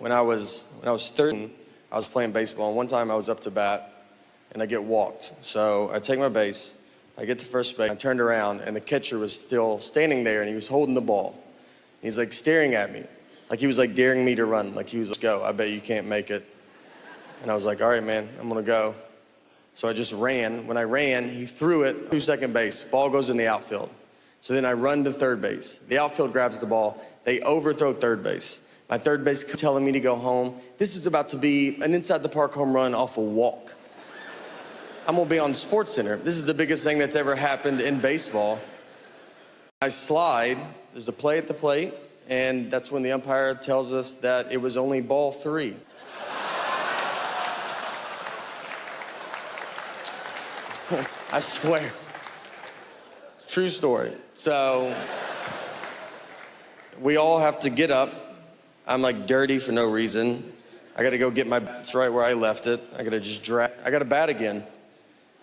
When I was 13, I was playing baseball, and one time I was up to bat, and I get walked. So I take my base, I get to first base, I turned around, and the catcher was still standing there, and he was holding the ball. He's like staring at me, like he was like daring me to run, like he was like, go, I bet you can't make it. And I was like, all right, man, I'm gonna go. So I just ran. When I ran, he threw it to second base. Ball goes in the outfield. So then I run to third base. The outfield grabs the ball. They overthrow third base. My third base telling me to go home. This is about to be an inside the park home run off a walk. I'm gonna be on SportsCenter. This is the biggest thing that's ever happened in baseball. I slide, there's a play at the plate, and that's when the umpire tells us that it was only ball 3. I swear. It's a true story. So, we all have to get up. I'm like dirty for no reason. I gotta go get my bat right where I left it. I gotta just drag. I gotta bat again.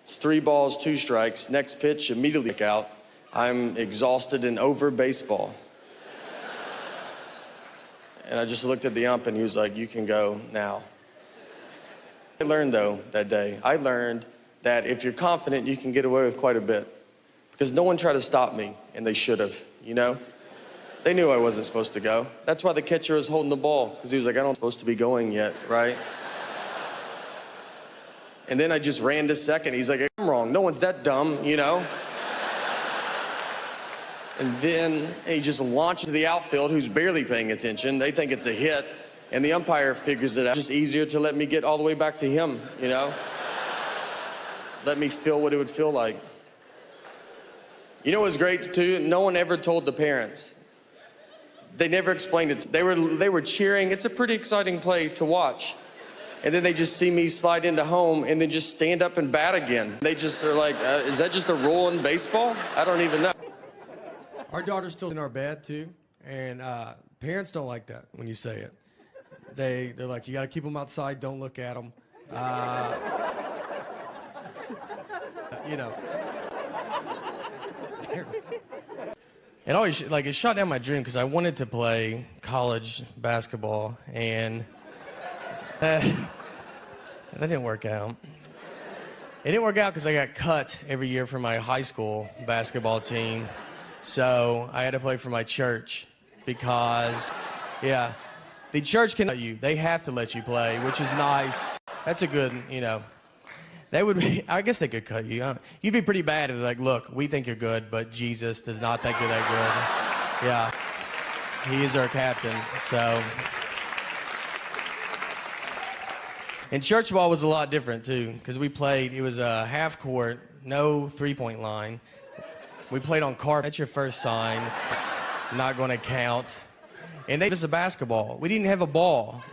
It's 3 balls, 2 strikes. Next pitch, immediately out. I'm exhausted and over baseball. And I just looked at the ump and he was like, you can go now. I learned though that day, I learned that if you're confident, you can get away with quite a bit. Because no one tried to stop me, and they should have, you know? They knew I wasn't supposed to go. That's why the catcher was holding the ball, because he was like, I'm supposed to be going yet, right? And then I just ran to second. He's like, I'm wrong. No one's that dumb, you know? And then he just launched to the outfield, who's barely paying attention. They think it's a hit, and the umpire figures it out. It's just easier to let me get all the way back to him, you know? Let me feel what it would feel like. You know what's great too? No one ever told the parents. They never explained it. They were cheering. It's a pretty exciting play to watch. And then they just see me slide into home and then just stand up and bat again. They just are like, is that just a rule in baseball? I don't even know. Our daughter's still in our bed too, and parents don't like that when you say it. They're like, you gotta keep them outside, don't look at them. You know. It always, like, it shot down my dream because I wanted to play college basketball, and that didn't work out. It didn't work out because I got cut every year from my high school basketball team, so I had to play for my church because, yeah, the church can let you. They have to let you play, which is nice. That's a good, you know. They would be, I guess they could cut you. You'd be pretty bad if they're like, look, we think you're good, but Jesus does not think you're that good. Yeah, he is our captain, so. And church ball was a lot different too, because we played, it was a half court, no 3-point line. We played on carpet. That's your first sign. It's not gonna count. And they gave us a basketball. We didn't have a ball.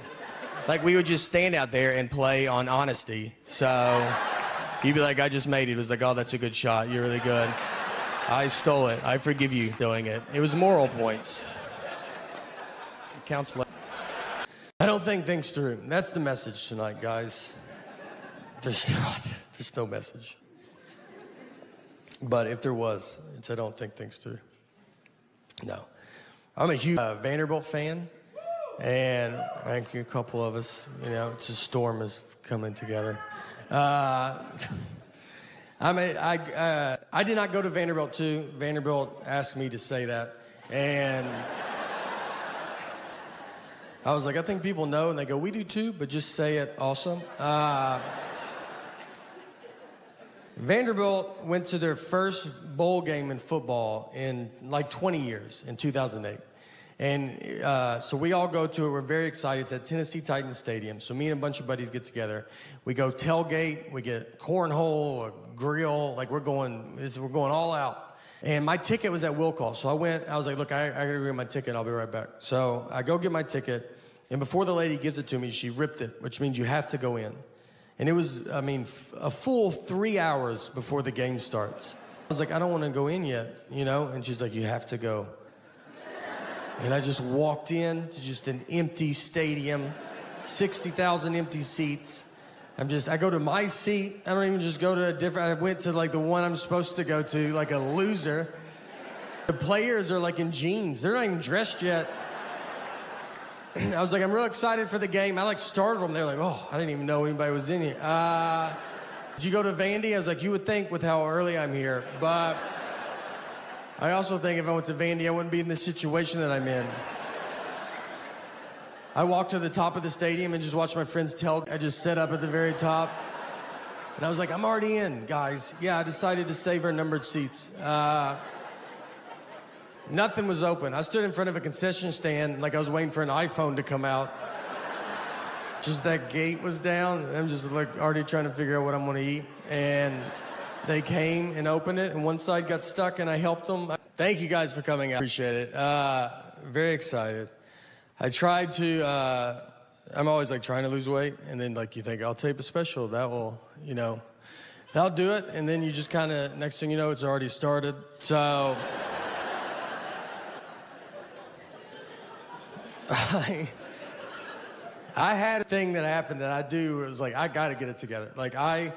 Like, we would just stand out there and play on honesty. So you'd be like, I just made it. It was like, oh, that's a good shot. You're really good. I stole it. I forgive you doing it. It was moral points. It counts. I don't think things through. That's the message tonight, guys. There's no message. But if there was, it's I don't think things through. No. I'm a huge Vanderbilt fan. And I think a couple of us, you know, it's a storm is coming together. I did not go to Vanderbilt too. Vanderbilt asked me to say that. And I was like, I think people know. And they go, we do too, but just say it also. Vanderbilt went to their first bowl game in football in like 20 years, in 2008. And so we all go to it. We're very excited. It's at Tennessee Titans Stadium. So me and a bunch of buddies get together. We go tailgate. We get cornhole, a grill. Like, we're going all out. And my ticket was at will call. So I was like, look, I got to get my ticket. I'll be right back. So I go get my ticket. And before the lady gives it to me, she ripped it, which means you have to go in. And it was, I mean, a full 3 hours before the game starts. I was like, I don't want to go in yet, you know? And she's like, you have to go. And I just walked in to just an empty stadium, 60,000 empty seats. I go to my seat. I don't even just go to a different, I went to like the one I'm supposed to go to, like a loser. The players are like in jeans. They're not even dressed yet. I was like, I'm real excited for the game. I like startled them. They're like, oh, I didn't even know anybody was in here. Did you go to Vandy? I was like, you would think with how early I'm here, but I also think if I went to Vandy, I wouldn't be in the situation that I'm in. I walked to the top of the stadium and just watched my friends tell. I just set up at the very top. And I was like, I'm already in, guys. Yeah, I decided to save our numbered seats. Nothing was open. I stood in front of a concession stand like I was waiting for an iPhone to come out. Just that gate was down. I'm just like already trying to figure out what I'm gonna eat. And they came and opened it, and one side got stuck, and I helped them. Thank you guys for coming out. Appreciate it. Very excited. I tried to, I'm always like trying to lose weight, and then like you think, I'll tape a special. That will, you know, that'll do it. And then you just kind of, next thing you know, it's already started. So. I had a thing that happened that I do. It was like, I got to get it together. Like, I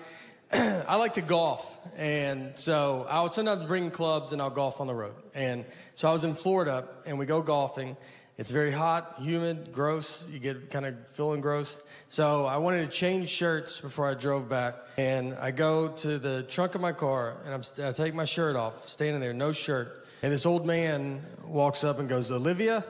like to golf. And so I'll sometimes bring clubs and I'll golf on the road. And so I was in Florida and we go golfing. It's very hot, humid, gross. You get kind of feeling gross. So I wanted to change shirts before I drove back. And I go to the trunk of my car and I take my shirt off, standing there, no shirt. And this old man walks up and goes, Olivia?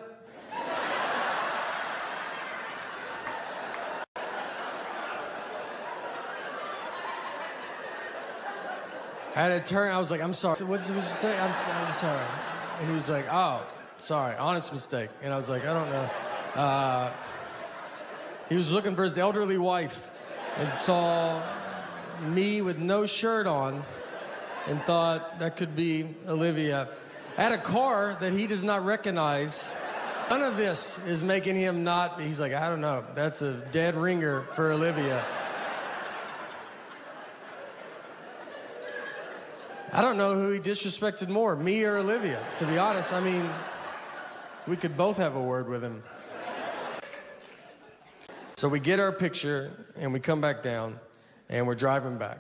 I had to turn, I was like, I'm sorry. What did you say? I'm sorry. And he was like, oh, sorry, honest mistake. And I was like, I don't know. He was looking for his elderly wife and saw me with no shirt on and thought that could be Olivia. I had a car that he does not recognize. None of this is making him not, he's like, I don't know, that's a dead ringer for Olivia. I don't know who he disrespected more, me or Olivia, to be honest. I mean, we could both have a word with him. So we get our picture, and we come back down, and we're driving back.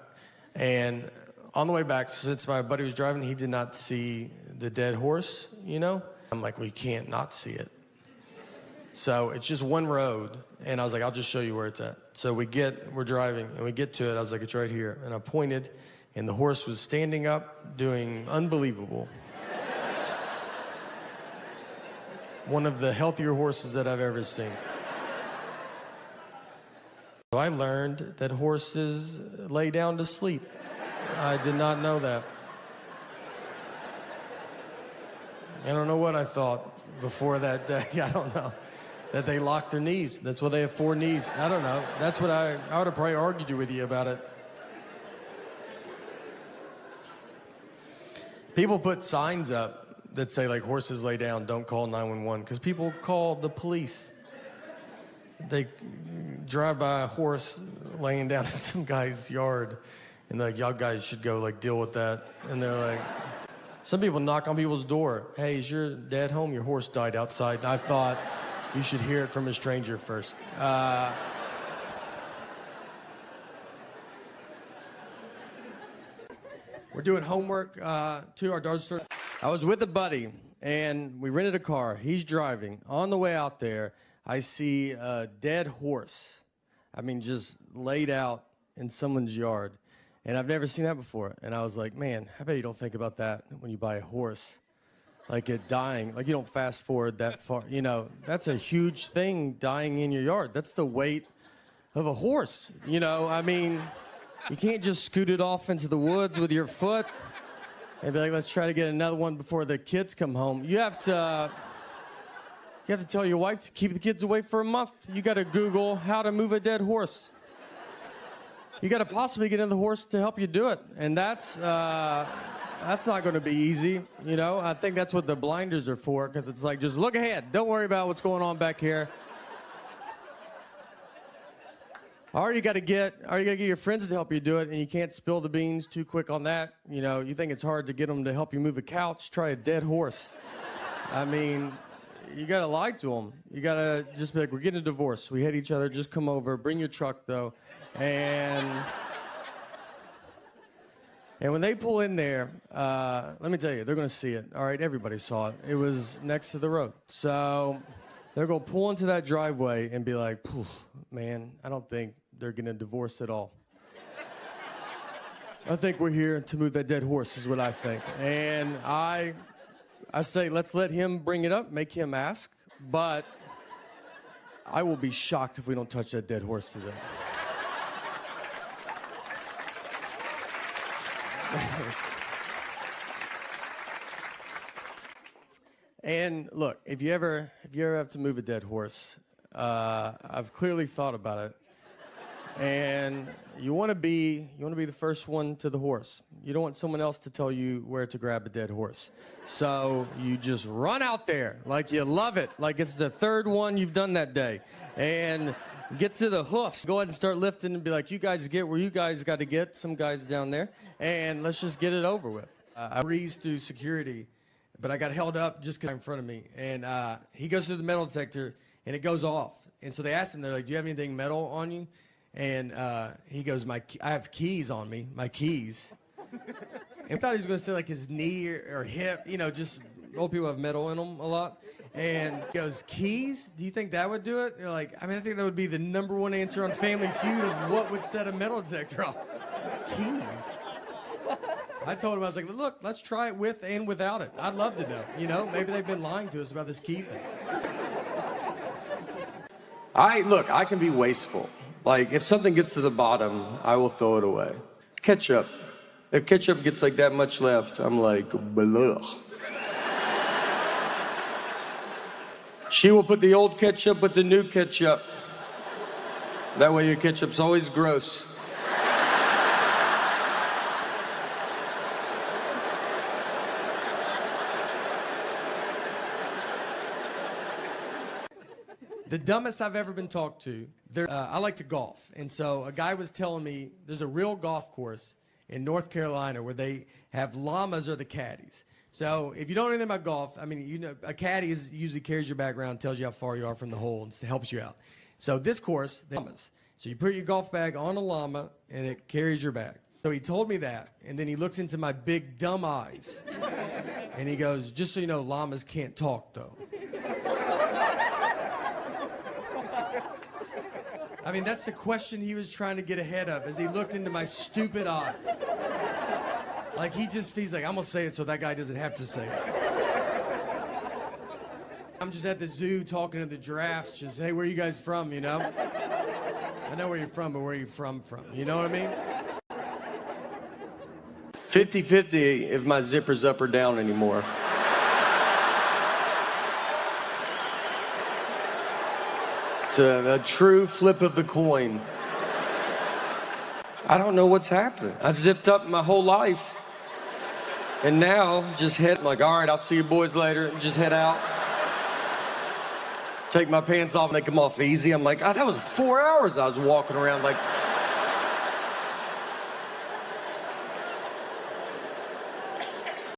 And on the way back, since my buddy was driving, he did not see the dead horse, you know? I'm like, we can't not see it. So it's just one road, and I was like, I'll just show you where it's at. So we're driving, and we get to it. I was like, it's right here. And I pointed, and the horse was standing up, doing unbelievable. One of the healthier horses that I've ever seen. So I learned that horses lay down to sleep. I did not know that. I don't know what I thought before that day. I don't know. That they lock their knees. That's why they have 4 knees. I don't know. That's what I would have probably argued with you about it. People put signs up that say, like, horses lay down, don't call 911, because people call the police. They drive by a horse laying down in some guy's yard, and they're like, y'all guys should go, like, deal with that. And they're like, some people knock on people's door. Hey, is your dad home? Your horse died outside. And I thought you should hear it from a stranger first. We're doing homework to our daughter's store. I was with a buddy, and we rented a car. He's driving. On the way out there, I see a dead horse. I mean, just laid out in someone's yard. And I've never seen that before. And I was like, man, I bet you don't think about that when you buy a horse. Like it dying. Like you don't fast forward that far. You know, that's a huge thing, dying in your yard. That's the weight of a horse. You know, I mean, you can't just scoot it off into the woods with your foot and be like, let's try to get another one before the kids come home. You have to tell your wife to keep the kids away for a month. You got to Google how to move a dead horse. You got to possibly get another horse to help you do it. And that's not going to be easy, you know? I think that's what the blinders are for, because it's like, just look ahead. Don't worry about what's going on back here. Or you got to get your friends to help you do it, and you can't spill the beans too quick on that. You know, you think it's hard to get them to help you move a couch, try a dead horse. I mean, you got to lie to them. You got to just be like, we're getting a divorce. We hate each other. Just come over. Bring your truck, though. And when they pull in there, let me tell you, they're going to see it. All right, everybody saw it. It was next to the road. So They're going to pull into that driveway and be like, man, I don't think they're going to divorce at all. I think we're here to move that dead horse is what I think. And I say, let's let him bring it up, make him ask, but I will be shocked if we don't touch that dead horse today. And look, if you ever have to move a dead horse, I've clearly thought about it. And you want to be the first one to the horse. You don't want someone else to tell you where to grab a dead horse. So you just run out there like you love it, like it's the third one you've done that day, and get to the hoofs. Go ahead and start lifting and be like, you guys get where you guys got to get. Some guys down there, and let's just get it over with. I breezed through security, but I got held up just because in front of me, and he goes through the metal detector, and it goes off. And so they asked him, they're like, do you have anything metal on you? And he goes, I have keys on me, my keys. And I thought he was going to say like his knee or hip, you know, just old people have metal in them a lot. And he goes, keys? Do you think that would do it? You're like, I mean, I think that would be the #1 answer on Family Feud of what would set a metal detector off. Keys. I told him, I was like, look, let's try it with and without it. I'd love to know. You know, maybe they've been lying to us about this key thing. Look, I can be wasteful. Like, if something gets to the bottom, I will throw it away. Ketchup. If ketchup gets like that much left, I'm like, blech. She will put the old ketchup with the new ketchup. That way your ketchup's always gross. The dumbest I've ever been talked to, I like to golf. And so a guy was telling me there's a real golf course in North Carolina where they have llamas or the caddies. So if you don't know anything about golf, I mean, you know, a caddy usually carries your bag around, tells you how far you are from the hole, and helps you out. So this course, the llamas. So you put your golf bag on a llama, and it carries your bag. So he told me that, and then he looks into my big dumb eyes, and he goes, just so you know, llamas can't talk, though. I mean, that's the question he was trying to get ahead of as he looked into my stupid eyes. Like, he's like, I'm going to say it so that guy doesn't have to say it. I'm just at the zoo talking to the giraffes, just, hey, where are you guys from, you know? I know where you're from, but where are you from? You know what I mean? 50-50 if my zipper's up or down anymore. It's a true flip of the coin. I don't know what's happening. I've zipped up my whole life. And now, just like, all right, I'll see you boys later. Just head out. Take my pants off and they come off easy. I'm like, that was 4 hours I was walking around like...